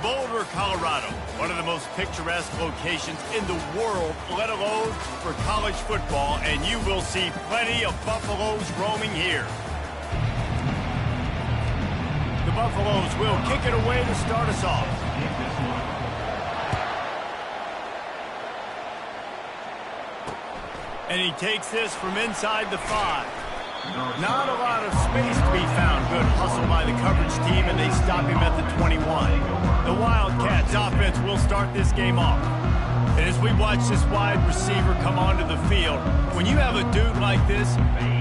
Boulder, Colorado, one of the most picturesque locations in the world, let alone for college football, and you will see plenty of Buffaloes roaming here. The Buffaloes will kick it away to start us off. And he takes this from inside the 5. Not a lot of space to be found. Good hustle by the coverage team, and they stop him at the 21. The Wildcats offense will start this game off. And as we watch this wide receiver come onto the field, when you have a dude like this,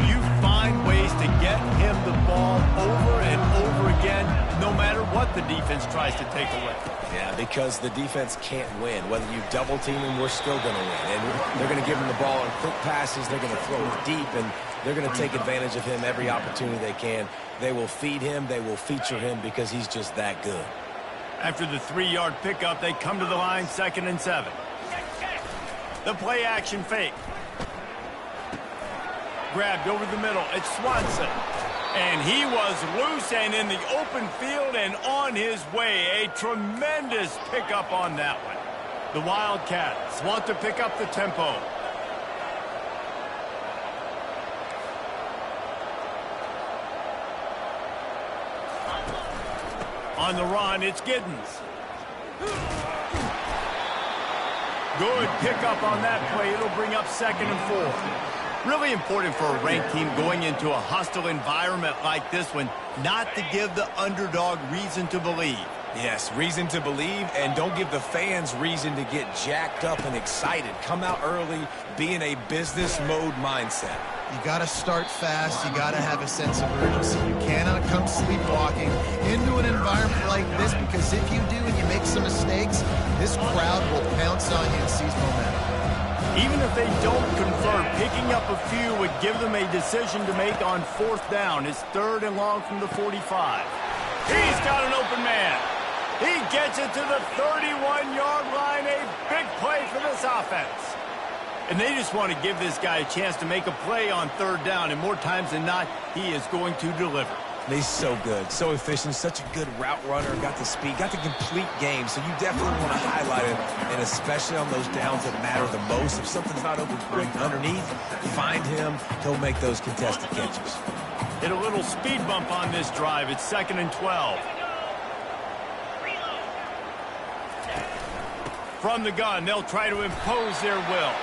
you find ways to get him the ball over and over again, no matter what the defense tries to take away. Yeah, because the defense can't win. Whether you double team him, we're still going to win. And they're going to give him the ball on quick passes. They're going to throw it deep, and they're going to take advantage of him every opportunity they can. They will feed him. They will feature him because he's just that good. After the 3-yard pickup, they come to the line, 2nd and 7. The play action fake. Grabbed over the middle. It's Swanson. And he was loose and in the open field and on his way. A tremendous pickup on that one. The Wildcats want to pick up the tempo. On the run, it's Giddens. Good pickup on that play. It'll bring up 2nd and 4. Really important for a ranked team going into a hostile environment like this one, not to give the underdog reason to believe. Yes, reason to believe, and don't give the fans reason to get jacked up and excited. Come out early, be in a business mode mindset. You got to start fast. You got to have a sense of urgency. You cannot come sleepwalking into an environment like this, because if you do and you make some mistakes, this crowd will pounce on you and seize momentum. Even if they don't convert, picking up a few would give them a decision to make on 4th down. It's 3rd and long from the 45. He's got an open man. He gets it to the 31-yard line. A big play for this offense. And they just want to give this guy a chance to make a play on 3rd down, and more times than not, he is going to deliver. He's so good, so efficient, such a good route runner, got the speed, got the complete game, so you definitely want to highlight him, and especially on those downs that matter the most. If something's not open quick underneath, find him, he'll make those contested catches. Hit a little speed bump on this drive. It's 2nd and 12. From the gun, they'll try to impose their will.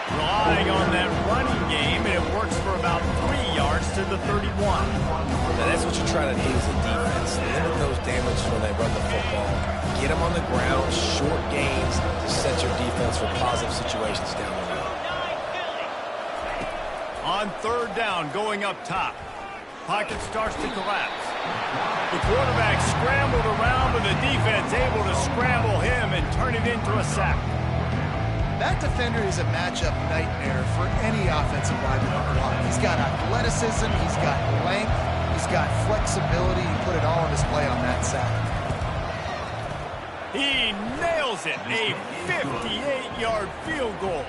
Relying on that running game, and it works for about 3 yards to the 31. Now that's what you try to do as a defense. Limit those damages when they run the football. Get them on the ground, short gains to set your defense for positive situations down the road. On 3rd down, going up top. Pocket starts to collapse. The quarterback scrambled around, but the defense able to scramble him and turn it into a sack. That defender is a matchup nightmare for any offensive lineman on the block. He's got athleticism, he's got length, he's got flexibility. He put it all on display on that sack. He nails it. A 58-yard field goal.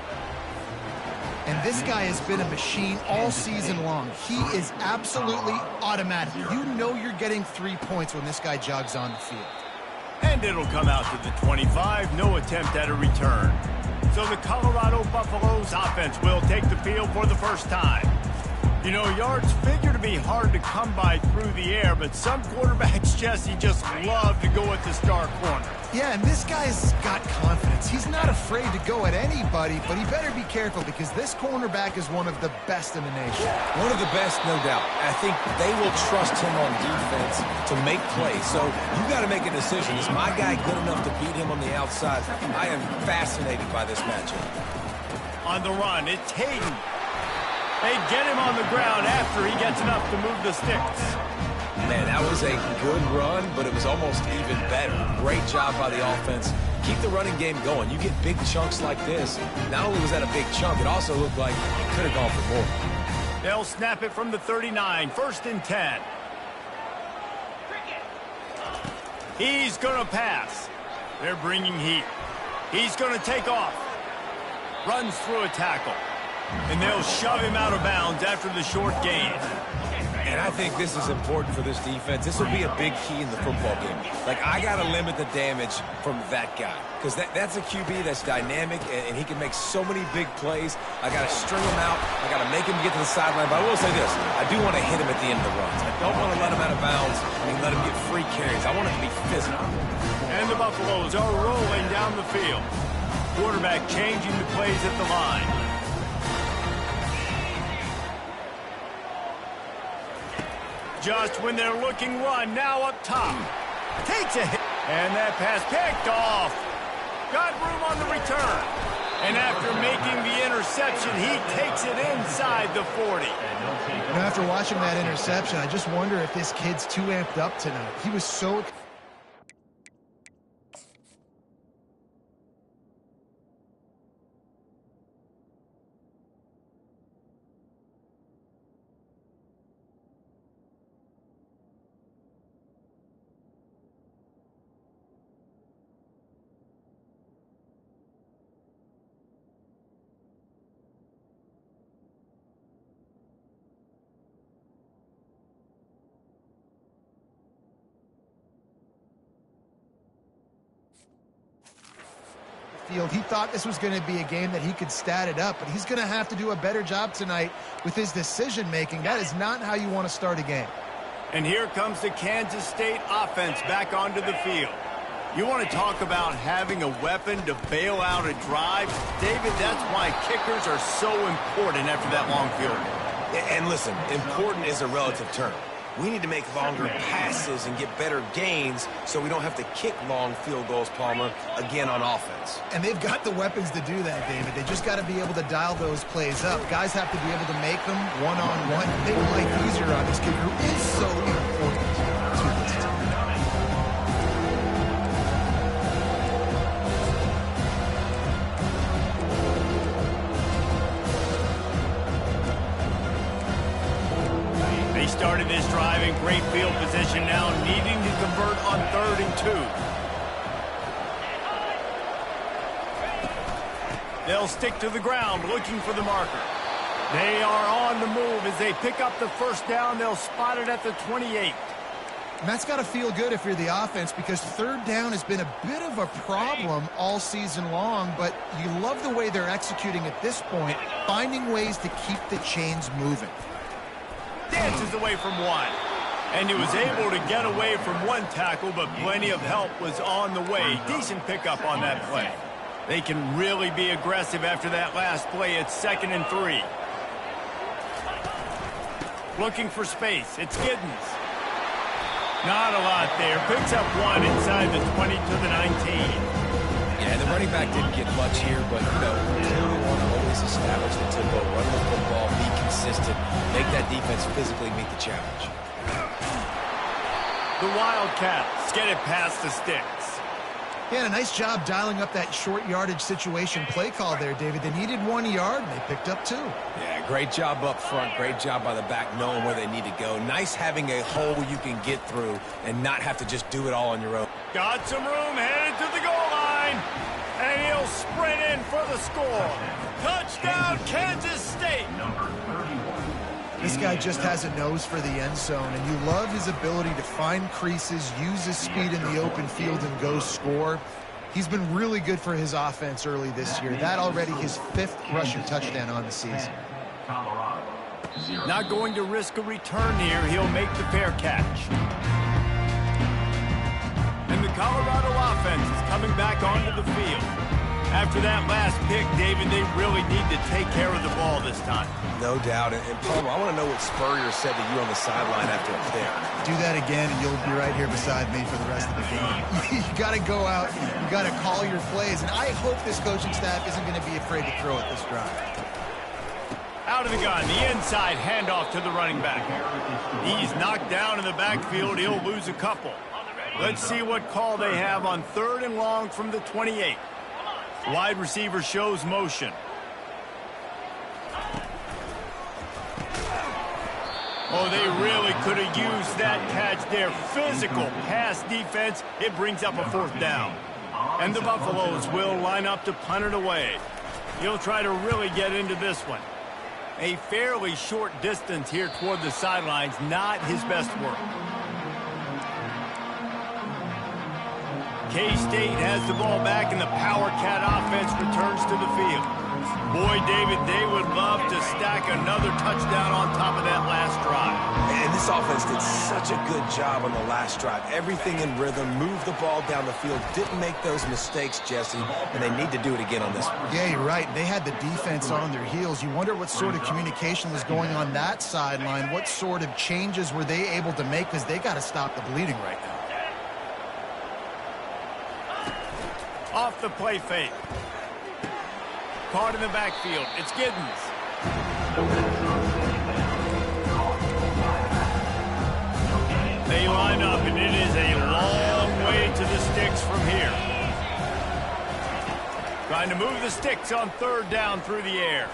And this guy has been a machine all season long. He is absolutely automatic. You know you're getting 3 points when this guy jogs on the field. And it'll come out to the 25. No attempt at a return. So the Colorado Buffaloes offense will take the field for the first time. You know, yards figure to be hard to come by through the air, but some quarterbacks, Jesse, just love to go at the star corner. Yeah, and this guy's got confidence. He's not afraid to go at anybody, but he better be careful because this cornerback is one of the best in the nation. One of the best, no doubt. I think they will trust him on defense to make plays. So you got to make a decision. Is my guy good enough to beat him on the outside? I am fascinated by this matchup. On the run, it's Hayden. They get him on the ground after he gets enough to move the sticks. Man, that was a good run, but it was almost even better. Great job by the offense. Keep the running game going. You get big chunks like this. Not only was that a big chunk, it also looked like it could have gone for more. They'll snap it from the 39, 1st and 10. He's going to pass. They're bringing heat. He's going to take off. Runs through a tackle. And they'll shove him out of bounds after the short gain. And I think this is important for this defense. This will be a big key in the football game. Like, I got to limit the damage from that guy because that's a QB that's dynamic, and he can make so many big plays. I got to string him out. I got to make him get to the sideline. But I will say this. I do want to hit him at the end of the runs. I don't want to let him out of bounds and let him get free carries. I want it to be physical. And the Buffaloes are rolling down the field. Quarterback changing the plays at the line. Just when they're looking run, now up top. Takes a hit. And that pass picked off. Got room on the return. And after making the interception, he takes it inside the 40. Now, after watching that interception, I just wonder if this kid's too amped up tonight. He was so... He thought this was going to be a game that he could stat it up, but he's going to have to do a better job tonight with his decision-making. That is not how you want to start a game. And here comes the Kansas State offense back onto the field. You want to talk about having a weapon to bail out a drive? David, that's why kickers are so important after that long field goal. And listen, important is a relative term. We need to make longer passes and get better gains so we don't have to kick long field goals, Palmer, again on offense. And they've got the weapons to do that, David. They just got to be able to dial those plays up. Guys have to be able to make them one-on-one, make life easier on this kid who is so important to this team. Started this drive in great field position now, needing to convert on 3rd and 2. They'll stick to the ground looking for the marker. They are on the move as they pick up the first down. They'll spot it at the 28. And that's got to feel good if you're the offense, because 3rd down has been a bit of a problem all season long, but you love the way they're executing at this point, finding ways to keep the chains moving. Dances away from one. And he was able to get away from one tackle, but plenty of help was on the way. Decent pickup on that play. They can really be aggressive after that last play. It's 2nd and 3. Looking for space. It's Giddens. Not a lot there. Picks up one inside the 20 to the 19. Yeah, the running back didn't get much here, but, you know, clearly want to always establish the tempo, run the football, be consistent, make that defense physically meet the challenge. The Wildcats get it past the sticks. Yeah, and a nice job dialing up that short yardage situation play call there, David. They needed 1 yard, and they picked up 2. Yeah, great job up front. Great job by the back knowing where they need to go. Nice having a hole you can get through and not have to just do it all on your own. Got some room, headed to the goal line. And he'll sprint in for the score. Touchdown, Kansas State. This guy just has a nose for the end zone, and you love his ability to find creases, use his speed in the open field, and go score. He's been really good for his offense early this year. That already his 5th rushing touchdown on the season. Not going to risk a return here. He'll make the fair catch. And the Colorado offense is coming back onto the field. After that last pick, David, they really need to take care of the ball this time. No doubt. And Palmer, I want to know what Spurrier said to you on the sideline after a pick. Do that again, and you'll be right here beside me for the rest of the game. You got to go out. You got to call your plays. And I hope this coaching staff isn't going to be afraid to throw it this drive. Out of the gun, the inside handoff to the running back. He's knocked down in the backfield. He'll lose a couple. Let's see what call they have on 3rd and long from the 28. Wide receiver shows motion. Oh, they really could have used that catch there. Physical pass defense. It brings up a 4th down. And the Buffaloes will line up to punt it away. He'll try to really get into this one. A fairly short distance here toward the sidelines, not his best work. K-State has the ball back, and the Power Cat offense returns to the field. Boy, David, they would love to stack another touchdown on top of that last drive. And this offense did such a good job on the last drive. Everything in rhythm, moved the ball down the field, didn't make those mistakes, Jesse, and they need to do it again on this one. Yeah, you're right. They had the defense on their heels. You wonder what sort of communication was going on that sideline. What sort of changes were they able to make, because they got to stop the bleeding right now. Off the play fake. Caught in the backfield. It's Giddens. They line up, and it is a long way to the sticks from here. Trying to move the sticks on third down through the air.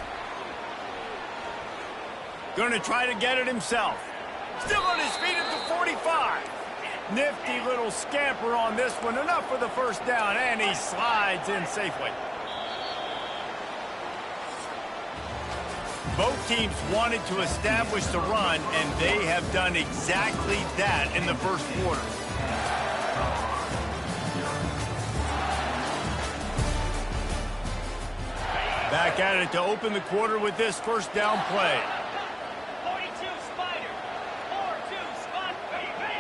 Going to try to get it himself. Still on his feet at the 45. Nifty little scamper on this one. Enough for the first down, and he slides in safely. Both teams wanted to establish the run, and they have done exactly that in the first quarter. Back at it to open the quarter with this first down play. 42 Spider, 4-2 spot, baby!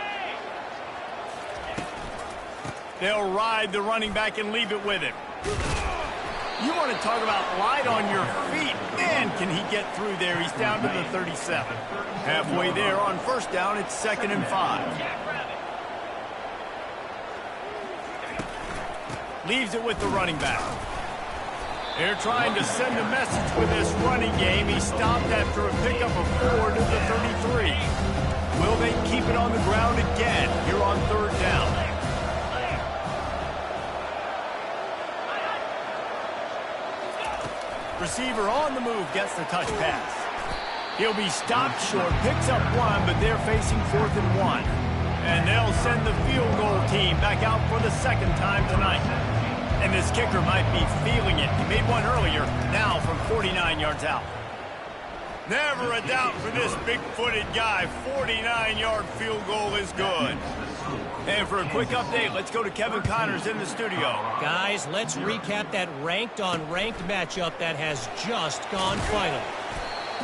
They'll ride the running back and leave it with him. You want to talk about light on your feet. Man, can he get through there. He's down to the 37. Halfway there on first down, it's 2nd and 5. Leaves it with the running back. They're trying to send a message with this running game. He stopped after a pickup of 4 to the 33. Will they keep it on the ground again here on third down? Receiver on the move gets the touch pass. He'll be stopped short, picks up 1, but they're facing 4th and 1. And they'll send the field goal team back out for the second time tonight. And this kicker might be feeling it. He made one earlier, now from 49 yards out. Never a doubt for this big-footed guy. 49-yard field goal is good. And for a quick update, let's go to Kevin Connors in the studio. Guys, let's recap that ranked-on-ranked matchup that has just gone final.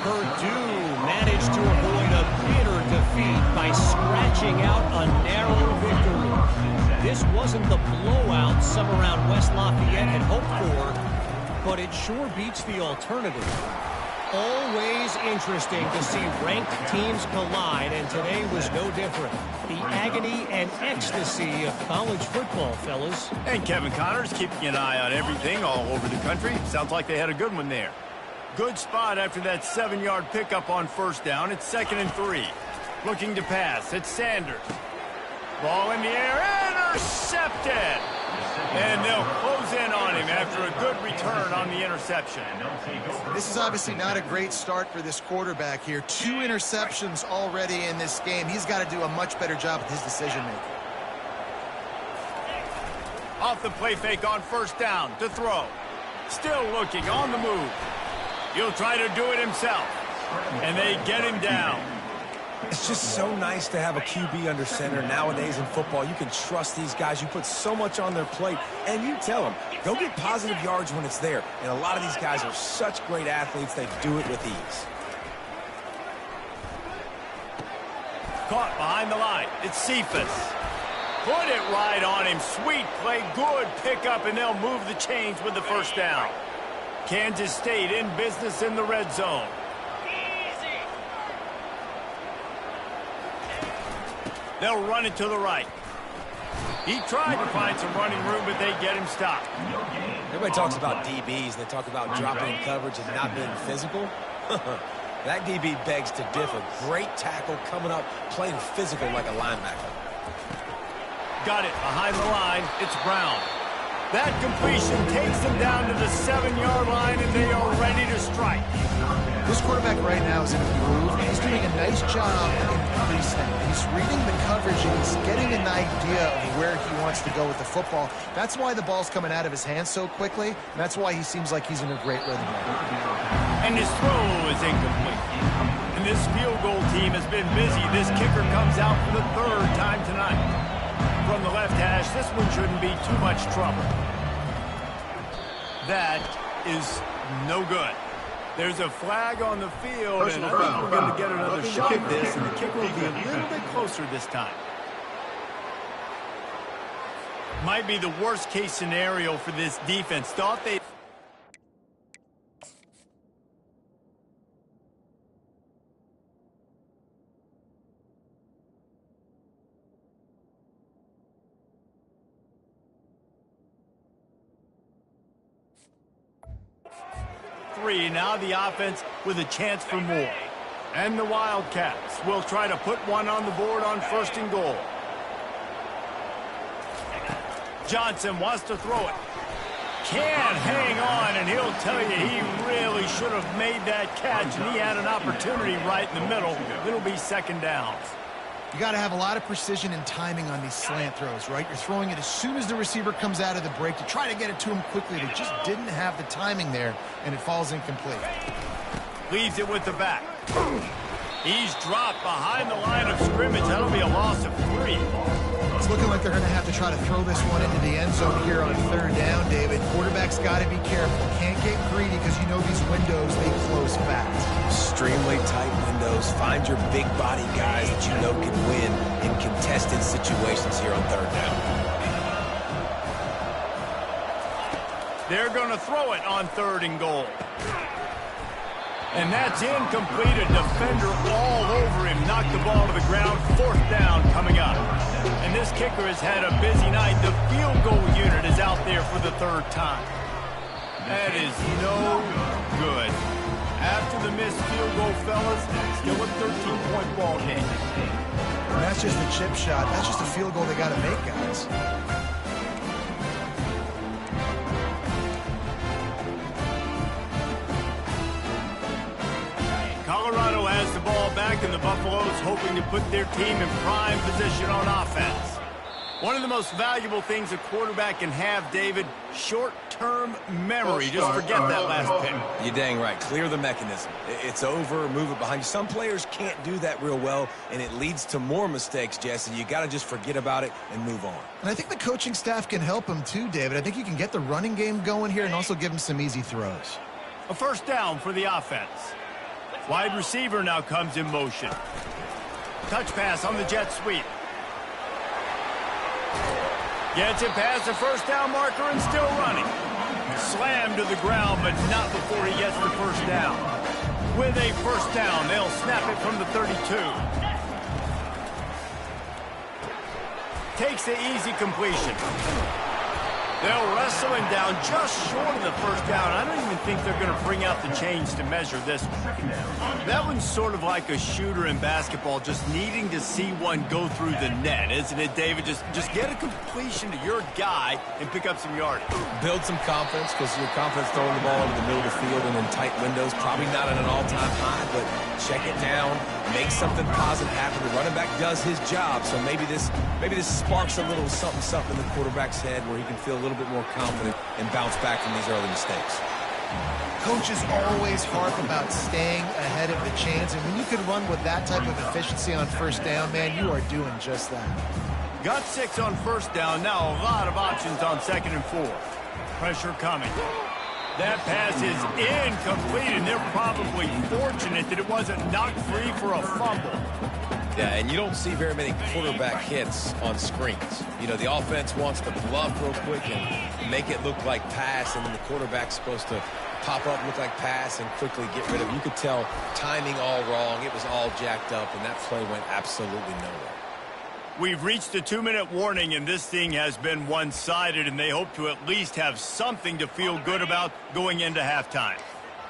Purdue managed to avoid a bitter defeat by scratching out a narrow victory. This wasn't the blowout some around West Lafayette had hoped for, but it sure beats the alternative. Always interesting to see ranked teams collide, and today was no different. The agony and ecstasy of college football, fellas. And Kevin Connors keeping an eye on everything all over the country. Sounds like they had a good one there. Good spot after that 7-yard pickup on first down. It's 2nd and 3. Looking to pass. It's Sanders. Ball in the air. Intercepted. And they'll close in on him after a good return on the interception. This is obviously not a great start for this quarterback here. 2 interceptions already in this game. He's got to do a much better job with his decision-making. Off the play fake on first down to throw. Still looking on the move. He'll try to do it himself. And they get him down. It's just so nice to have a QB under center nowadays in football. You can trust these guys. You put so much on their plate, and you tell them, go get positive yards when it's there. And a lot of these guys are such great athletes, they do it with ease. Caught behind the line. It's Cephas. Put it right on him. Sweet play. Good pickup, and they'll move the chains with the first down. Kansas State in business in the red zone. They'll run it to the right. He tried to find some running room, but they get him stopped. Everybody talks about DBs. They talk about dropping in coverage and not being physical. That DB begs to differ. Great tackle coming up, playing physical like a linebacker. Got it behind the line. It's Brown. That completion takes them down to the 7-yard line, and they are ready to strike. This quarterback right now is in a groove. He's doing a nice job in pre-snap. He's reading the coverage, and he's getting an idea of where he wants to go with the football. That's why the ball's coming out of his hands so quickly, and that's why he seems like he's in a great rhythm right now. And his throw is incomplete. And this field goal team has been busy. This kicker comes out for the third time tonight. From the left hash, this one shouldn't be too much trouble. That is no good. There's a flag on the field, and I think we're going to get another shot at this, and the kicker will be a little bit closer this time. Might be the worst-case scenario for this defense. Thought they... Now the offense with a chance for more. And the Wildcats will try to put one on the board on 1st and goal. Johnson wants to throw it. Can't hang on, and he'll tell you he really should have made that catch, and he had an opportunity right in the middle. It'll be 2nd down. You got to have a lot of precision and timing on these slant throws, right? You're throwing it as soon as the receiver comes out of the break to try to get it to him quickly. They just didn't have the timing there, and it falls incomplete. Leaves it with the back. He's dropped behind the line of scrimmage. That'll be a loss of 3. It's looking like they're going to have to try to throw this one into the end zone here on 3rd down, David. Quarterback's got to be careful. Can't get greedy because you know these windows, they close fast. Extremely tight windows. Find your big body guys that you know can win in contested situations here on 3rd down. They're going to throw it on 3rd and goal. And that's incomplete. A defender all over him. Knocked the ball to the ground. 4th down coming up. And this kicker has had a busy night. The field goal unit is out there for the 3rd time. That is no good. After the missed field goal, fellas, still a 13-point ball game. And that's just a chip shot. That's just a field goal they got to make, guys. Colorado has the ball back, and the Buffaloes hoping to put their team in prime position on offense. One of the most valuable things a quarterback can have, David, short-term memory. Just forget that last pick. You're dang right. Clear the mechanism. It's over, move it behind you. Some players can't do that real well, and it leads to more mistakes, Jesse. You got to just forget about it and move on. And I think the coaching staff can help him too, David. I think you can get the running game going here and also give him some easy throws. A 1st down for the offense. Wide receiver now comes in motion. Touch pass on the jet sweep. Gets it past the 1st down marker and still running. Slammed to the ground, but not before he gets the 1st down. With a 1st down, they'll snap it from the 32. Takes the easy completion. They'll wrestle him down just short of the 1st down. I don't even think they're going to bring out the chains to measure this one. That one's sort of like a shooter in basketball, just needing to see one go through the net, isn't it, David? Just get a completion to your guy and pick up some yardage. Build some confidence, because your confidence throwing the ball over the middle of the field and in tight windows, probably not at an all-time high, but check it down, make something positive happen. The running back does his job, so maybe this sparks a little something in the quarterback's head where he can feel a little bit more confident and bounce back from these early mistakes. Coaches always harp about staying ahead of the chains, and when you can run with that type of efficiency on 1st down, man, you are doing just that. Got 6 on 1st down. Now a lot of options on 2nd and 4th. Pressure coming. That pass is incomplete, and they're probably fortunate that it wasn't knocked free for a fumble. Yeah, and you don't see very many quarterback hits on screens. You know, the offense wants to bluff real quick and make it look like pass, and then the quarterback's supposed to pop up, look like pass, and quickly get rid of it. You could tell timing all wrong. It was all jacked up, and that play went absolutely nowhere. We've reached a 2-minute warning, and this thing has been one-sided, and they hope to at least have something to feel good about going into halftime.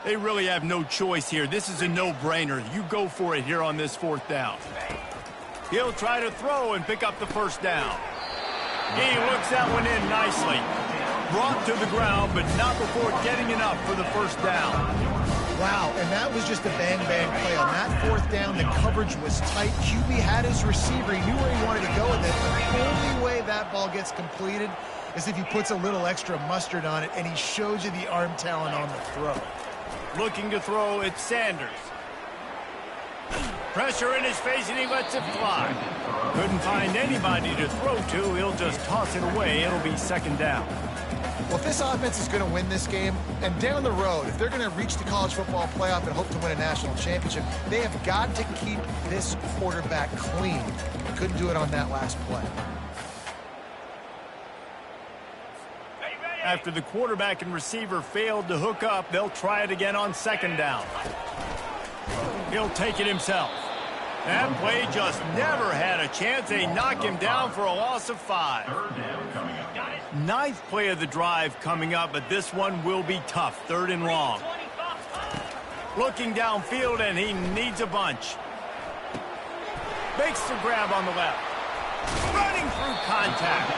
They really have no choice here. This is a no-brainer. You go for it here on this 4th down. He'll try to throw and pick up the 1st down. He looks that one in nicely. Brought to the ground, but not before getting enough for the 1st down. Wow, and that was just a bang-bang play. On that 4th down, the coverage was tight. QB had his receiver. He knew where he wanted to go with it. The only way that ball gets completed is if he puts a little extra mustard on it, and he shows you the arm talent on the throw. Looking to throw, it's Sanders. Pressure in his face, and he lets it fly. Couldn't find anybody to throw to. He'll just toss it away. It'll be second down. Well, if this offense is going to win this game, and down the road, if they're going to reach the college football playoff and hope to win a national championship, they have got to keep this quarterback clean. Couldn't do it on that last play. After the quarterback and receiver failed to hook up, they'll try it again on second down. He'll take it himself. That play just never had a chance. They knock him down for a loss of 5. Ninth play of the drive coming up, but this one will be tough. 3rd and long. Looking downfield, and he needs a bunch. Makes the grab on the left. Running through contact.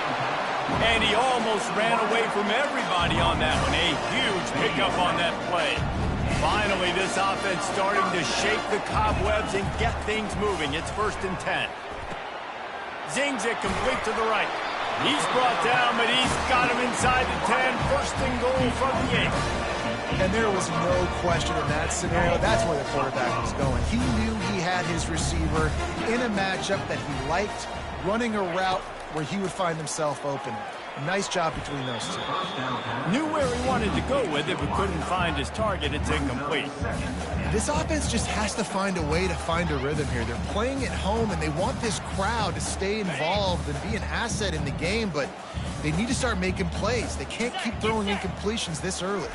And he almost ran away from everybody on that one. A huge pickup on that play. Finally, this offense starting to shake the cobwebs and get things moving. It's 1st and 10. Zings it complete to the right. He's brought down, but he's got him inside the 10. 1st and goal from the 8. And there was no question in that scenario. That's where the quarterback was going. He knew he had his receiver in a matchup that he liked, running a route where he would find himself open. Nice job between those two. Knew where he wanted to go with it, but couldn't find his target. It's incomplete. This offense just has to find a way to find a rhythm here. They're playing at home, and they want this crowd to stay involved and be an asset in the game, but they need to start making plays. They can't keep throwing incompletions this early.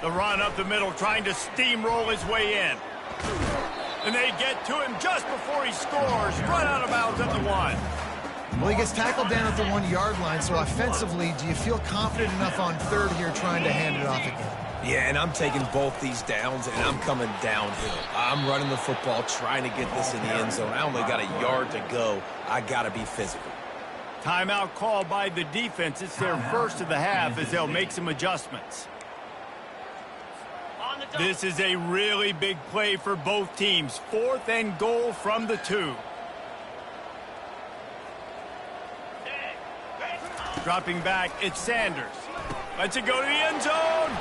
The run up the middle, trying to steamroll his way in. And they get to him just before he scores. Run out of bounds at the 1. Well, he gets tackled down at the 1-yard line, so offensively, do you feel confident enough on 3rd here trying to hand it off again? Yeah, and I'm taking both these downs, and I'm coming downhill. I'm running the football, trying to get this in the end zone. I only got a yard to go. I got to be physical. Timeout called by the defense. It's their first of the half as they'll make some adjustments. This is a really big play for both teams. 4th and goal from the 2. Dropping back, it's Sanders. Lets it go to the end zone.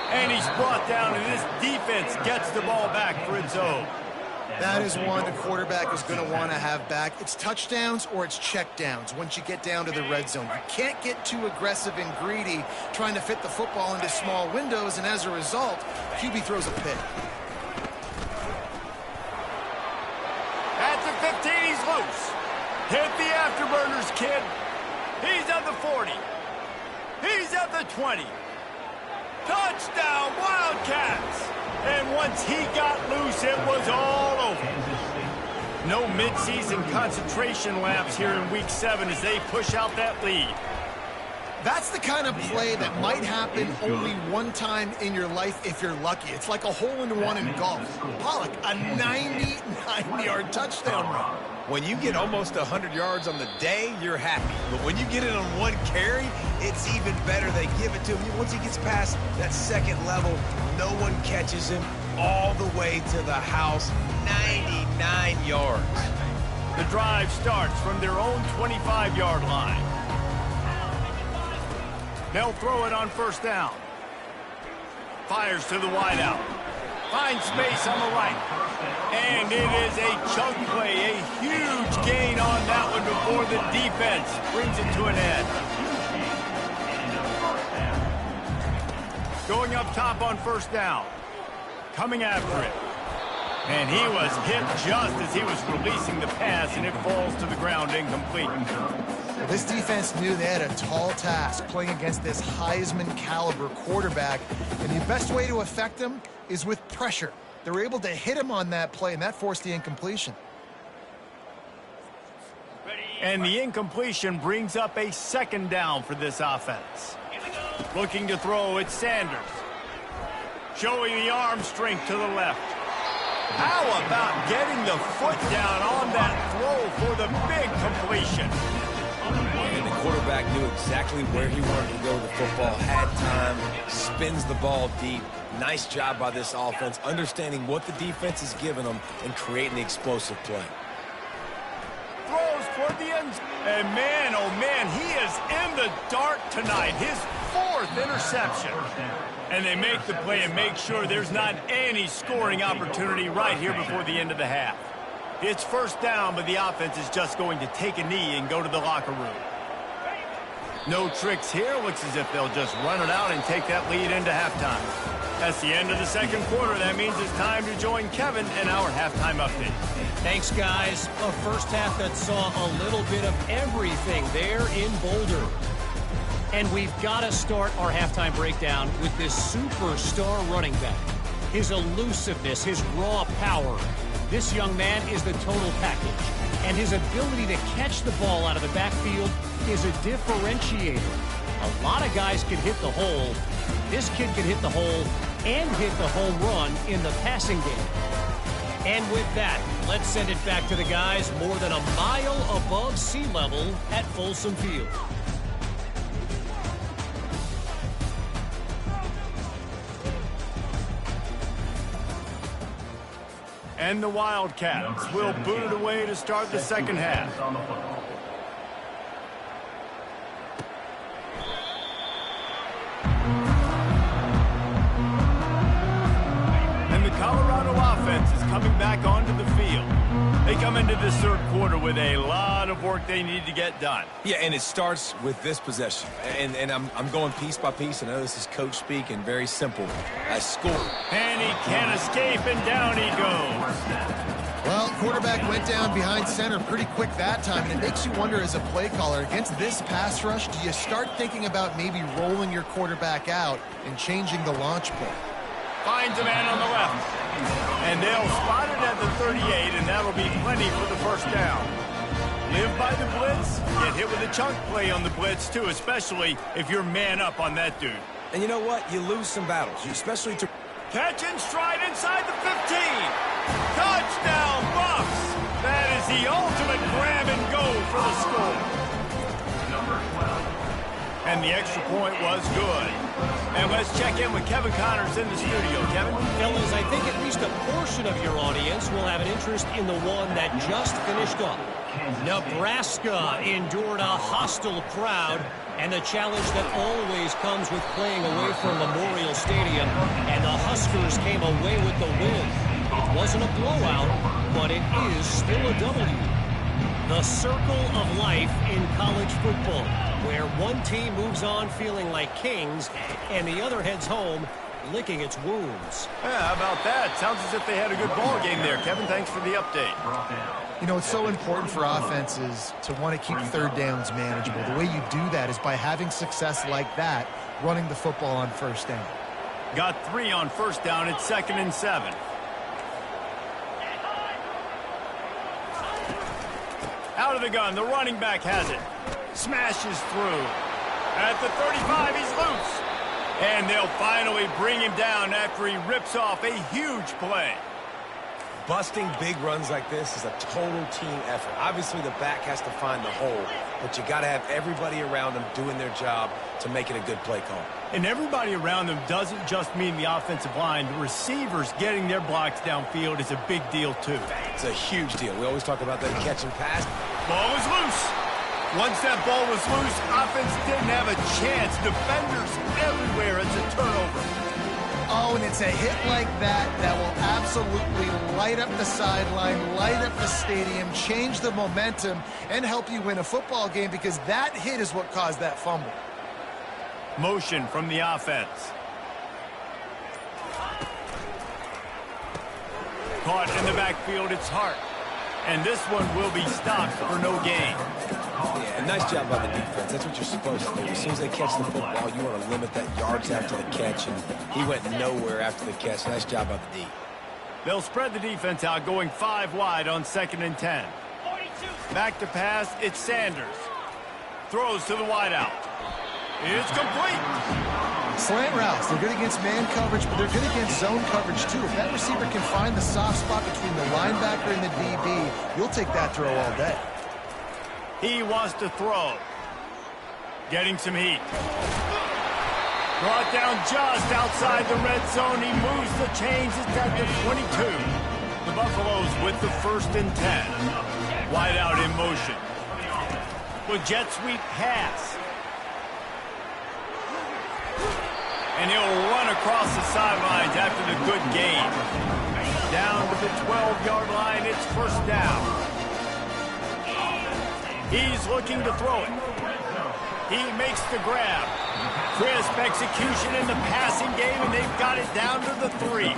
And he's brought down, and this defense gets the ball back for its own. That is one the quarterback is going to want to have back. It's touchdowns or it's checkdowns once you get down to the red zone. You can't get too aggressive and greedy trying to fit the football into small windows, and as a result, QB throws a pick. At the 15, he's loose. Hit the afterburners, kid. He's at the 40. He's at the 20. Touchdown, Wildcats. And once he got loose, it was all over. No midseason concentration laps here in Week 7 as they push out that lead. That's the kind of play that might happen only one time in your life if you're lucky. It's like a hole-in-one in golf. Pollock, a 99-yard touchdown run. When you get almost 100 yards on the day, you're happy. But when you get it on one carry, it's even better. They give it to him. Once he gets past that 2nd level, no one catches him all the way to the house, 99 yards. The drive starts from their own 25-yard line. They'll throw it on 1st down. Fires to the wideout. Finds space on the right. And it is a chunk play, a huge gain on that one before the defense brings it to an end. Going up top on 1st down. Coming after it. And he was hit just as he was releasing the pass, and it falls to the ground incomplete. This defense knew they had a tall task playing against this Heisman-caliber quarterback, and the best way to affect him is with pressure. They were able to hit him on that play, and that forced the incompletion. And the incompletion brings up a 2nd down for this offense. Looking to throw, it's Sanders. Showing the arm strength to the left. How about getting the foot down on that throw for the big completion? And the quarterback knew exactly where he wanted to go with the football, had time, spins the ball deep. Nice job by this offense, understanding what the defense is giving them and creating the explosive play. Throws toward the end. And man, oh man, he is in the dark tonight. His 4th interception. And they make the play and make sure there's not any scoring opportunity right here before the end of the half. It's first down, but the offense is just going to take a knee and go to the locker room. No tricks here. Looks as if they'll just run it out and take that lead into halftime. That's the end of the second quarter. That means it's time to join Kevin in our halftime update. Thanks, guys. A first half that saw a little bit of everything there in Boulder. And we've got to start our halftime breakdown with this superstar running back. His elusiveness, his raw power. This young man is the total package. And his ability to catch the ball out of the backfield is a differentiator. A lot of guys can hit the hole. This kid can hit the hole and hit the home run in the passing game. And with that, let's send it back to the guys more than a mile above sea level at Folsom Field. And the Wildcats will boot it away to start the second half. And the Colorado offense is coming back onto the field. They come into this third quarter with a lot of work they need to get done. Yeah, and it starts with this possession. And I'm going piece by piece. I know this is coach speak and very simple. I score. And he can't escape, and down he goes. Well, quarterback went down behind center pretty quick that time, and it makes you wonder as a play caller, against this pass rush, do you start thinking about maybe rolling your quarterback out and changing the launch point? Finds a man on the left. And they'll spot it at the 38, and that'll be plenty for the first down. Live by the blitz, get hit with a chunk play on the blitz, too, especially if you're man up on that dude. And you know what? You lose some battles, especially to... Catch and stride inside the 15. Touchdown, Buffs. That is the ultimate grab and go for the score. And the extra point was good. And let's check in with Kevin Connors in the studio. Kevin? Fellas, I think at least a portion of your audience will have an interest in the one that just finished up. Nebraska endured a hostile crowd and the challenge that always comes with playing away from Memorial Stadium, and the Huskers came away with the win. It wasn't a blowout, but it is still a W. The circle of life in college football, where one team moves on feeling like kings and the other heads home licking its wounds. Yeah, how about that? Sounds as if they had a good ball game there. Kevin, thanks for the update. You know, it's so important for offenses to want to keep third downs manageable. The way you do that is by having success like that, running the football on first down. Got 3 on first down. It's 2nd and 7. Out of the gun, the running back has it. Smashes through. At the 35, he's loose. And they'll finally bring him down after he rips off a huge play. Busting big runs like this is a total team effort. Obviously, the back has to find the hole, but you got to have everybody around them doing their job to make it a good play call. And everybody around them doesn't just mean the offensive line. The receivers getting their blocks downfield is a big deal, too. It's a huge deal. We always talk about that catch and pass. Ball is loose. Once that ball was loose, offense didn't have a chance. Defenders everywhere. It's a turnover. Oh, and it's a hit like that that will absolutely light up the sideline, light up the stadium, change the momentum, and help you win a football game, because that hit is what caused that fumble. Motion from the offense. Caught in the backfield, it's Hart. And this one will be stopped for no gain. Yeah, nice job by the defense. That's what you're supposed to do. As soon as they catch the football, you want to limit that yards after the catch, and he went nowhere after the catch. Nice job by the D. They'll spread the defense out, going 5 wide on 2nd and 10. Back to pass, it's Sanders. Throws to the wideout. It's complete. Slant routes, they're good against man coverage, but they're good against zone coverage too. If that receiver can find the soft spot between the linebacker and the DB, you'll take that throw all day. He wants to throw. Getting some heat. Brought down just outside the red zone. He moves the chains. It's at the 22. The Buffaloes with the 1st and 10. Wide out in motion. With jet sweep pass. And he'll run across the sidelines after the good gain. Down to the 12-yard line, it's first down. He's looking to throw it. He makes the grab. Crisp execution in the passing game, and they've got it down to the 3.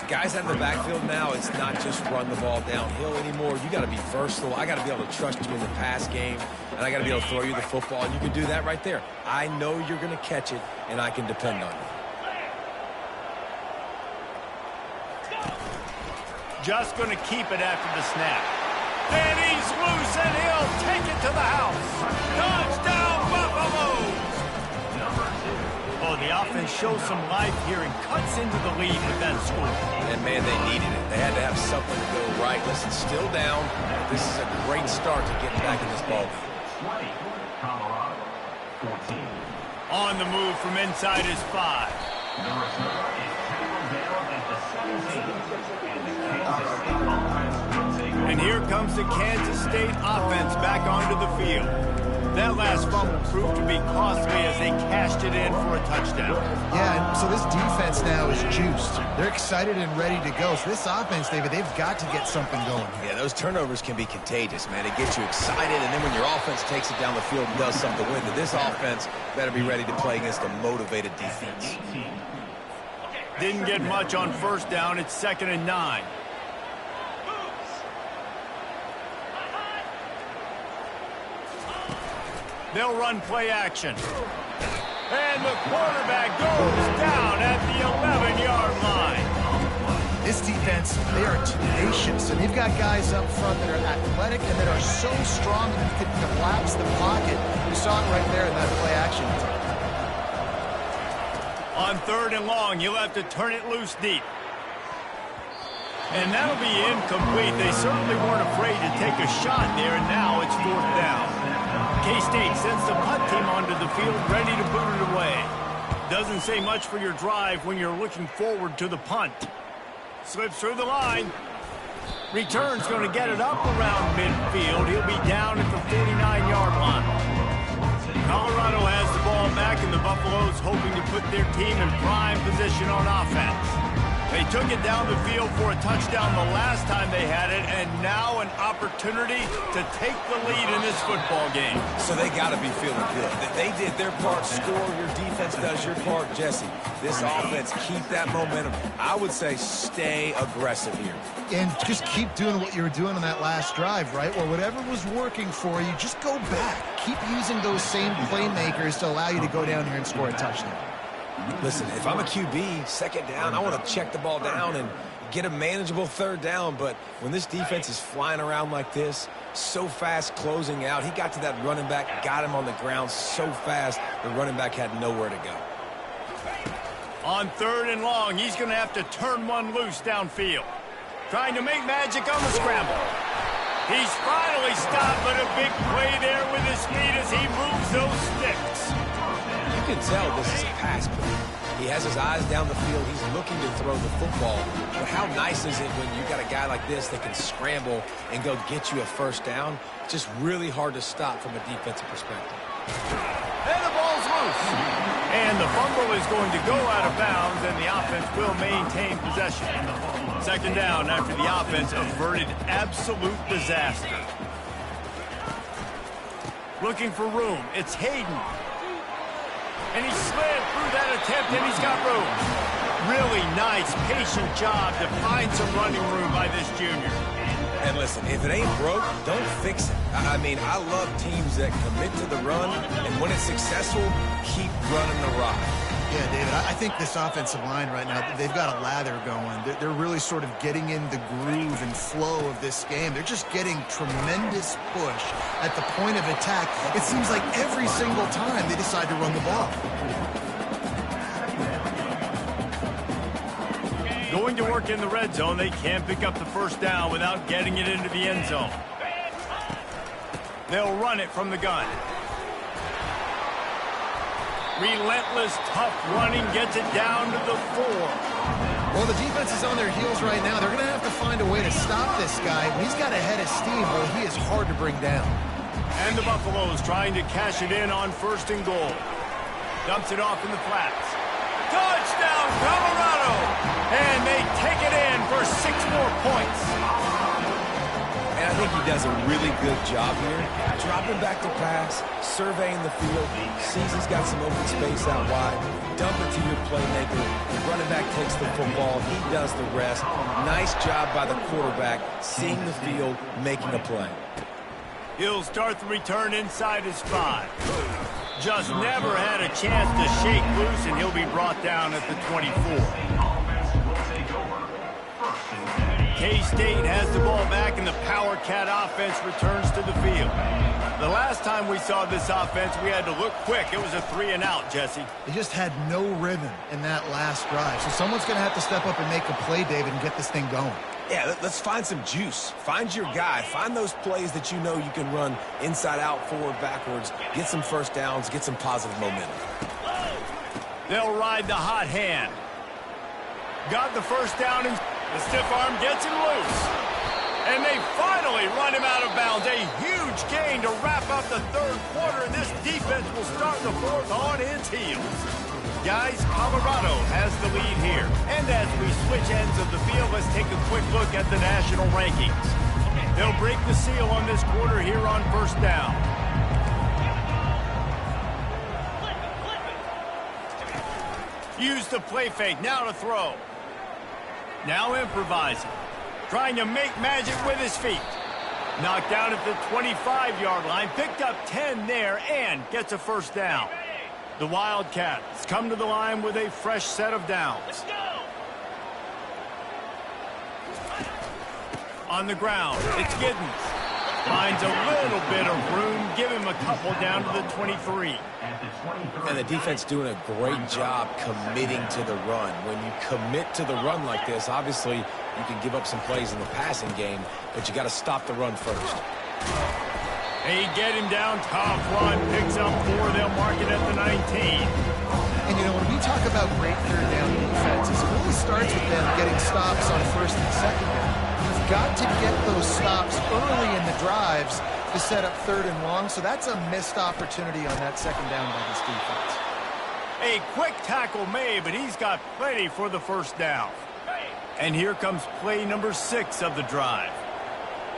Guys out of the backfield now, it's not just run the ball downhill anymore. You got to be versatile. I got to be able to trust you in the pass game, and I got to be able to throw you the football, and you can do that right there. I know you're going to catch it, and I can depend on you. Just going to keep it after the snap. And he's loose, and he'll take it to the house. Touchdown, Buffaloes! Oh, the offense shows some life here and cuts into the lead with that score. And, man, they needed it. They had to have something to go right. Listen, still down. This is a great start to getting back in this ball game. On the move from inside his 5. And here comes the Kansas State offense back onto the field. That last fumble proved to be costly as they cashed it in for a touchdown. Yeah, and so this defense now is juiced. They're excited and ready to go. So this offense, David, they've got to get something going. Yeah, those turnovers can be contagious, man. It gets you excited, and then when your offense takes it down the field and does something to win, this offense better be ready to play against a motivated defense. Didn't get much on first down. It's 2nd and 9. They'll run play action. And the quarterback goes down at the 11-yard line. This defense, they are tenacious, and they've got guys up front that are athletic and that are so strong that you could collapse the pocket. You saw it right there in that play action. On 3rd and long, you'll have to turn it loose deep. And that'll be incomplete. They certainly weren't afraid to take a shot there, and now it's 4th down. K-State sends the punt team onto the field, ready to boot it away. Doesn't say much for your drive when you're looking forward to the punt. Slips through the line. Return's going to get it up around midfield. He'll be down at the 49-yard line. Colorado has the ball back, and the Buffaloes hoping to put their team in prime position on offense. They took it down the field for a touchdown the last time they had it, and now an opportunity to take the lead in this football game. So they got to be feeling good. They did their part, score. Your defense does your part, Jesse. This offense, keep that momentum. I would say stay aggressive here. And just keep doing what you were doing on that last drive, right? Well, whatever was working for you, just go back. Keep using those same playmakers to allow you to go down here and score a touchdown. Listen, if I'm a QB, 2nd down, I want to check the ball down and get a manageable 3rd down. But when this defense is flying around like this, so fast closing out, he got to that running back, got him on the ground so fast, the running back had nowhere to go. On 3rd and long, he's going to have to turn one loose downfield. Trying to make magic on the scramble. He's finally stopped, but a big play there with his feet as he moves those sticks. You can tell this is a pass play. He has his eyes down the field. He's looking to throw the football. But how nice is it when you got a guy like this that can scramble and go get you a 1st down? It's just really hard to stop from a defensive perspective. And the ball's loose. And the fumble is going to go out of bounds, and the offense will maintain possession. 2nd down after the offense averted absolute disaster. Looking for room. It's Hayden. And he slid through that attempt, and he's got room. Really nice, patient job to find some running room by this junior. And listen, if it ain't broke, don't fix it. I mean, I love teams that commit to the run, and when it's successful, keep running the rock. Yeah, David, I think this offensive line right now, they've got a lather going. They're really sort of getting in the groove and flow of this game. They're just getting tremendous push at the point of attack. It seems like every single time they decide to run the ball. Going to work in the red zone, they can't pick up the 1st down without getting it into the end zone. They'll run it from the gun. Relentless, tough running gets it down to the 4. Well, the defense is on their heels right now. They're going to have to find a way to stop this guy. When he's got a head of steam, well, he is hard to bring down. And the Buffaloes trying to cash it in on 1st and goal. Dumps it off in the flats. Touchdown, Colorado! And they take it in for 6 more points. And I think he does a really good job here. Dropping back to pass, surveying the field, sees he's got some open space out wide, dump it to your playmaker. The running back takes the football. He does the rest. Nice job by the quarterback, seeing the field, making a play. He'll start the return inside his 5. Just never had a chance to shake loose, and he'll be brought down at the 24. K-State has the ball back, and the Power Cat offense returns to the field. The last time we saw this offense, we had to look quick. It was a 3-and-out, Jesse. They just had no rhythm in that last drive. So someone's going to have to step up and make a play, David, and get this thing going. Yeah, let's find some juice. Find your guy. Find those plays that you know you can run inside out, forward, backwards. Get some first downs. Get some positive momentum. They'll ride the hot hand. Got the first down, and the stiff arm gets him loose. And they finally run him out of bounds. A huge gain to wrap up the 3rd quarter, and this defense will start the 4th on its heels. Guys, Colorado has the lead here. And as we switch ends of the field, let's take a quick look at the national rankings. They'll break the seal on this quarter here on 1st down. Use the play fake, now to throw. Now improvising. Trying to make magic with his feet. Knocked down at the 25-yard line. Picked up 10 there and gets a 1st down. The Wildcats come to the line with a fresh set of downs. Let's go. On the ground, it's Giddens. Finds a little bit of room. Give him a couple down to the 23. And the defense doing a great job committing to the run. When you commit to the run like this, obviously you can give up some plays in the passing game, but you got to stop the run first. They get him down, top run, picks up 4. They'll mark it at the 19. And, you know, when we talk about great 3rd down defenses, it really starts with them getting stops on 1st and 2nd down. You've got to get those stops early in the drives to set up 3rd and long, so that's a missed opportunity on that 2nd down by this defense. A quick tackle made, but he's got plenty for the 1st down. And here comes play number 6 of the drive.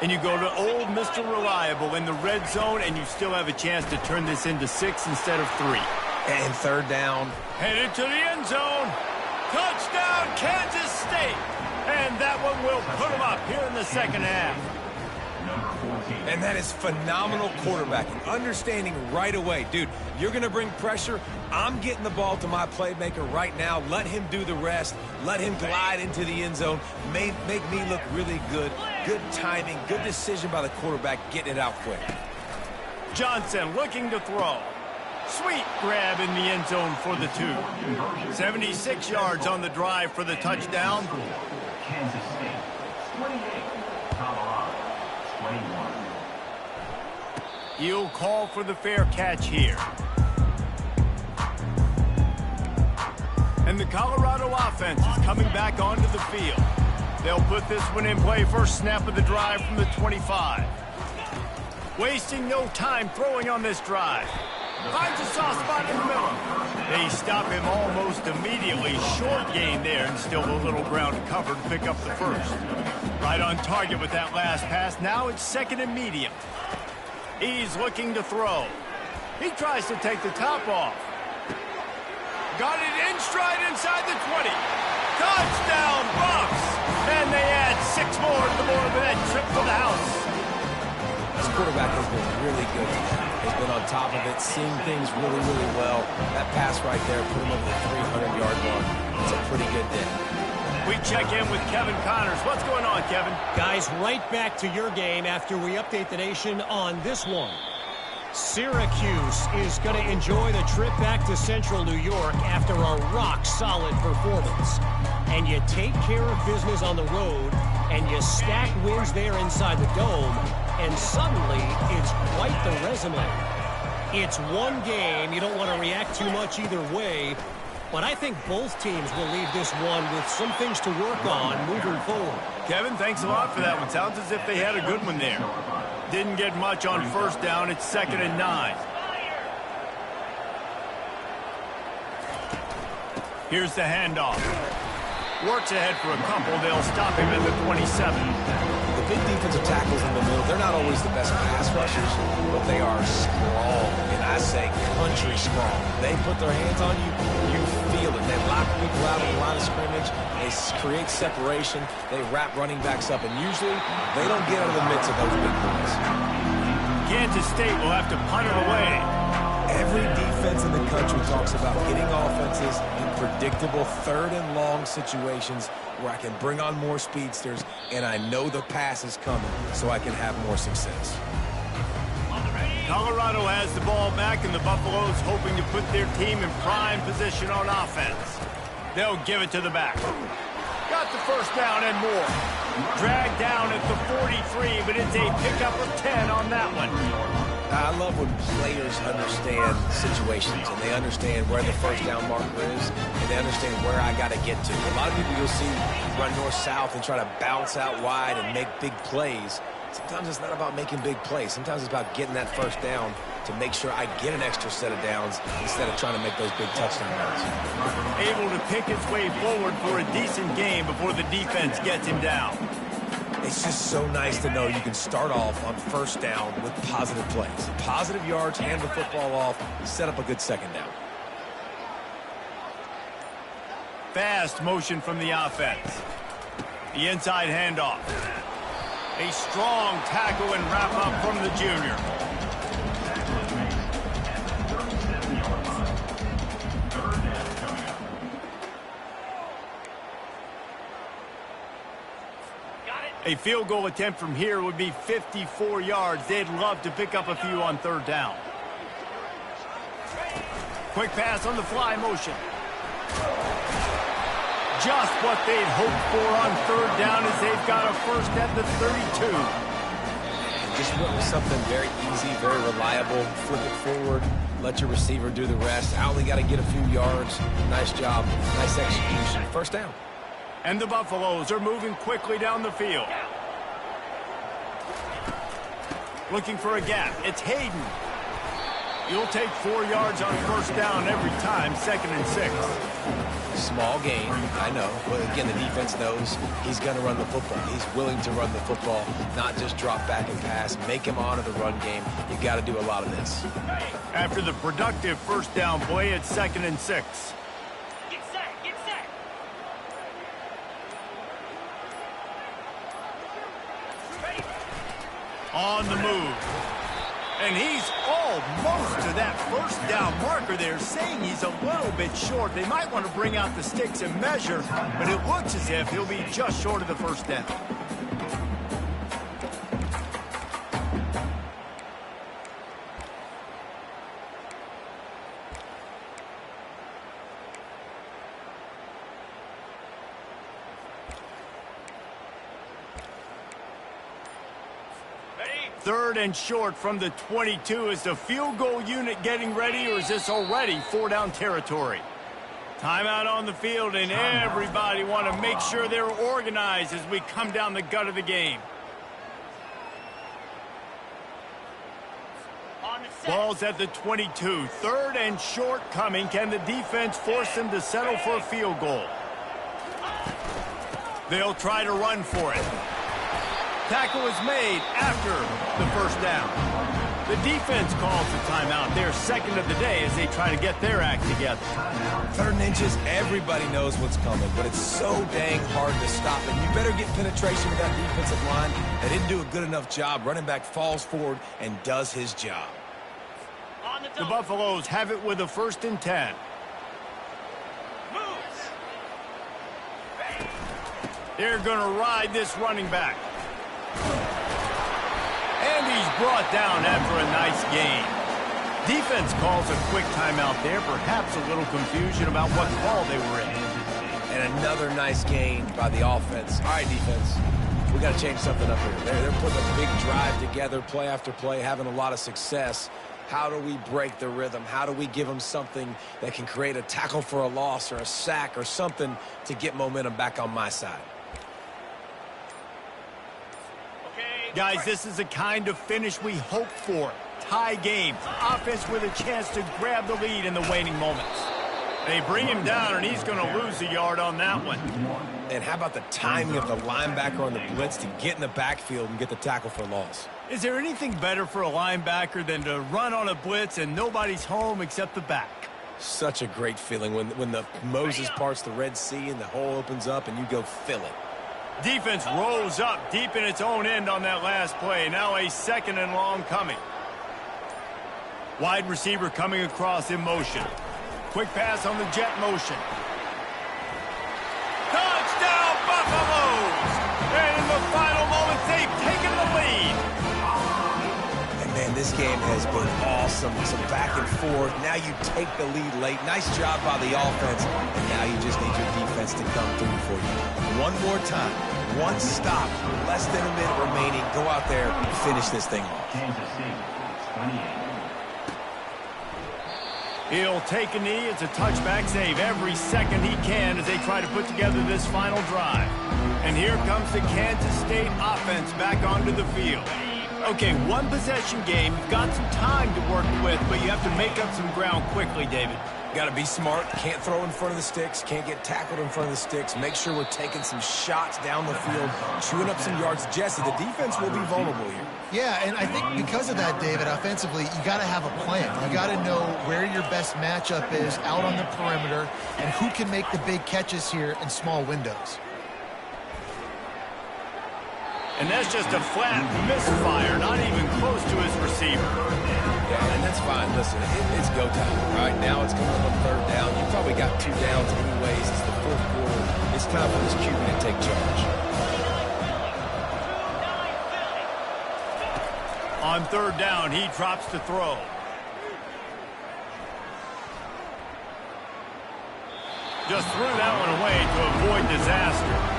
And you go to old Mr. Reliable in the red zone, and you still have a chance to turn this into 6 instead of 3. And 3rd down. Headed to the end zone. Touchdown, Kansas State. And that one will put them up here in the 2nd half. And that is phenomenal quarterbacking. Understanding right away, dude, you're going to bring pressure. I'm getting the ball to my playmaker right now. Let him do the rest. Let him glide into the end zone. Make me look really good. Good timing, good decision by the quarterback, getting it out quick. Johnson looking to throw. Sweet grab in the end zone for the 2. 76 yards on the drive for the touchdown. Kansas State, 28. Colorado, 21. He'll call for the fair catch here. And the Colorado offense is coming back onto the field. They'll put this one in play. First snap of the drive from the 25. Wasting no time throwing on this drive. Finds a soft spot in the middle. They stop him almost immediately. Short gain there, and still a little ground to cover to pick up the 1st. Right on target with that last pass. Now it's 2nd and medium. He's looking to throw. He tries to take the top off. Got it in stride inside the 20. Touchdown, Buffs! And they add 6 more to the board with that trip to the house. This quarterback has been really good tonight. He's been on top of it, seeing things really, really well. That pass right there put him over the 300-yard mark. It's a pretty good day. We check in with Kevin Connors. What's going on, Kevin? Guys, right back to your game after we update the nation on this one. Syracuse is going to enjoy the trip back to Central New York after a rock-solid performance. And you take care of business on the road, and you stack wins there inside the Dome, and suddenly it's quite the resume. It's one game. You don't want to react too much either way, but I think both teams will leave this one with some things to work on moving forward. Kevin, thanks a lot for that one. Sounds as if they had a good one there. Didn't get much on first down. It's 2nd and 9. Here's the handoff. Works ahead for a couple. They'll stop him at the 27. The big defensive tackles in the middle, they're not always the best pass rushers, but they are strong, and I say country strong. They put their hands on you, you feel it. They lock people out on the line of scrimmage. They create separation. They wrap running backs up, and usually they don't get out of the midst of those big boys. Kansas State will have to punt it away. Every defense in the country talks about getting offenses in predictable 3rd and long situations where I can bring on more speedsters and I know the pass is coming so I can have more success. Colorado has the ball back, and the Buffaloes hoping to put their team in prime position on offense. They'll give it to the back. Got the first down and more. Dragged down at the 43, but it's a pickup of 10 on that one. I love when players understand situations and they understand where the first down marker is and they understand where I got to get to. A lot of people you'll see run north-south and try to bounce out wide and make big plays. Sometimes it's not about making big plays. Sometimes it's about getting that first down to make sure I get an extra set of downs instead of trying to make those big touchdown runs. Able to pick his way forward for a decent game before the defense gets him down. It's just so nice to know you can start off on first down with positive plays. Positive yards, hand the football off, set up a good second down. Fast motion from the offense. The inside handoff. A strong tackle and wrap up from the junior. A field goal attempt from here would be 54 yards. They'd love to pick up a few on 3rd down. Quick pass on the fly motion. Just what they'd hoped for on 3rd down as they've got a first at the 32. Just went with something very easy, very reliable. Flip it forward, let your receiver do the rest. I only got to get a few yards. Nice job, nice execution. First down. And the Buffaloes are moving quickly down the field. Looking for a gap. It's Hayden. You'll take 4 yards on first down every time, 2nd and 6. Small gain, I know. But again, the defense knows he's going to run the football. He's willing to run the football, not just drop back and pass. Make him honor the run game. You got to do a lot of this. After the productive first down play, it's 2nd and 6. Get set, get set. Ready. On the move. And he's almost to that first down marker there, saying he's a little bit short. They might want to bring out the sticks and measure, but it looks as if he'll be just short of the first down. Ready. 3rd and short from the 22. Is the field goal unit getting ready, or is this already 4-down territory? Timeout on the field, and everybody want to make sure they're organized as we come down the gut of the game. On the set. Ball's at the 22. 3rd and short coming. Can the defense force them to settle for a field goal? They'll try to run for it. Tackle is made after the first down. The defense calls the timeout. Their 2nd of the day as they try to get their act together. 3rd and inches, everybody knows what's coming, but it's so dang hard to stop it. You better get penetration with that defensive line. They didn't do a good enough job. Running back falls forward and does his job. On the The double. Buffaloes have it with a 1st and 10. Moves. They're going to ride this running back. And he's brought down after a nice gain. Defense calls a quick timeout there. Perhaps a little confusion about what call they were in. And another nice gain by the offense. All right, defense, we got to change something up here. They're putting a big drive together, play after play, having a lot of success. How do we break the rhythm? How do we give them something that can create a tackle for a loss or a sack or something to get momentum back on my side? Okay, Guys, this is the kind of finish we hope for. Tie game. Offense with a chance to grab the lead in the waning moments. They bring him down, and he's going to lose a yard on that one. And how about the timing of the linebacker on the blitz to get in the backfield and get the tackle for loss? Is there anything better for a linebacker than to run on a blitz and nobody's home except the back? Such a great feeling when the Moses parts the Red Sea and the hole opens up and you go fill it. Defense rolls up deep in its own end on that last play. Now a 2nd and long coming. Wide receiver coming across in motion. Quick pass on the jet motion. Touchdown, Buffaloes! And in the final moments, they've taken the lead. And man, this game has been awesome. Some back and forth. Now you take the lead late. Nice job by the offense. And now you just need your defense to come through for you. One more time. One stop. Less than a minute remaining. Go out there and finish this thing off. Kansas City, 28. He'll take a knee. It's a touchback save every second he can as they try to put together this final drive. And here comes the Kansas State offense back onto the field. Okay, one possession game. You've got some time to work with, but you have to make up some ground quickly, David. Got to be smart. Can't throw in front of the sticks. Can't get tackled in front of the sticks. Make sure we're taking some shots down the field, chewing up some yards. Jesse, the defense will be vulnerable here. Yeah, and I think because of that, David, offensively, you got to have a plan. You got to know where your best matchup is out on the perimeter and who can make the big catches here in small windows. And that's just a flat misfire, not even close to his receiver. Yeah, and that's fine. Listen, it's go time. Right now it's coming up on 3rd down. You probably got 2 downs anyways. It's the 4th quarter. It's time for this QB to take charge. On 3rd down, he drops to throw. Just threw that one away to avoid disaster.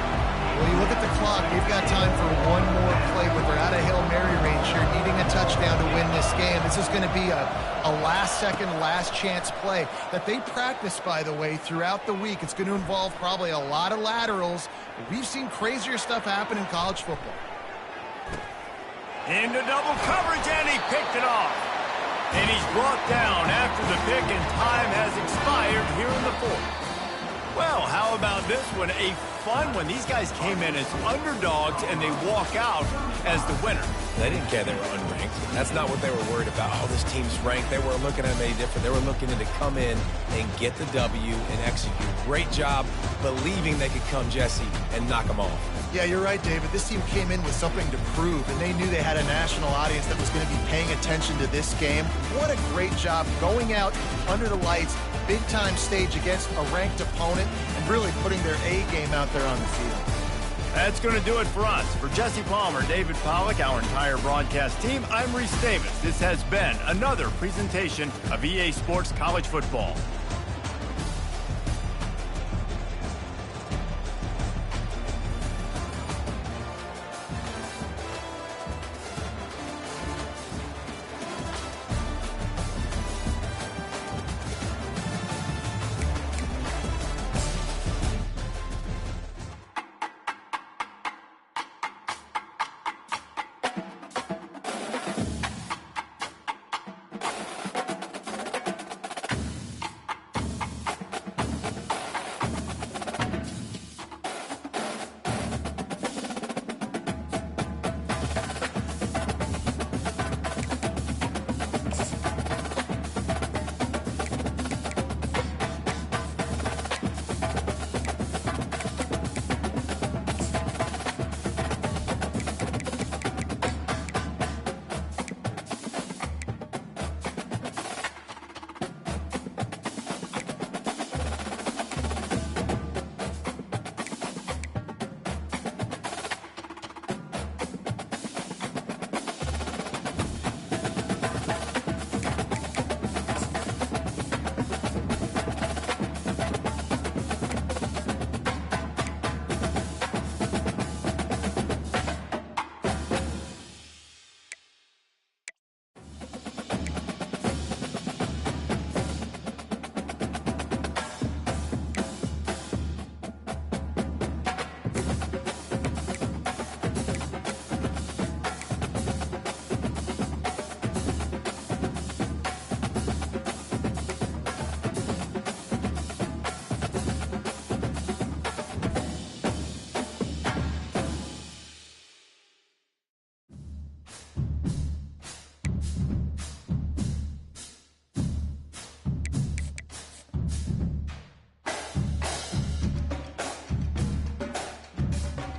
Well, you look at the clock, you've got time for one more play, but they're out of Hail Mary range here, needing a touchdown to win this game. This is going to be a last-second, last-chance play that they practice, by the way, throughout the week. It's going to involve probably a lot of laterals. We've seen crazier stuff happen in college football. Into double coverage, and he picked it off. And he's brought down after the pick, and time has expired here in the 4th. Well, how about this one? A fun one. These guys came in as underdogs, and they walk out as the winner. They didn't care they were unranked. That's not what they were worried about. Oh, this team's ranked. They weren't looking at them any different. They were looking to come in and get the W and execute. Great job believing they could come, Jesse, and knock them off. Yeah, you're right, David. This team came in with something to prove, and they knew they had a national audience that was going to be paying attention to this game. What a great job going out under the lights, big-time stage against a ranked opponent, and really putting their A game out there on the field. That's going to do it for us. For Jesse Palmer, David Pollack, our entire broadcast team, I'm Reese Davis. This has been another presentation of EA Sports College Football.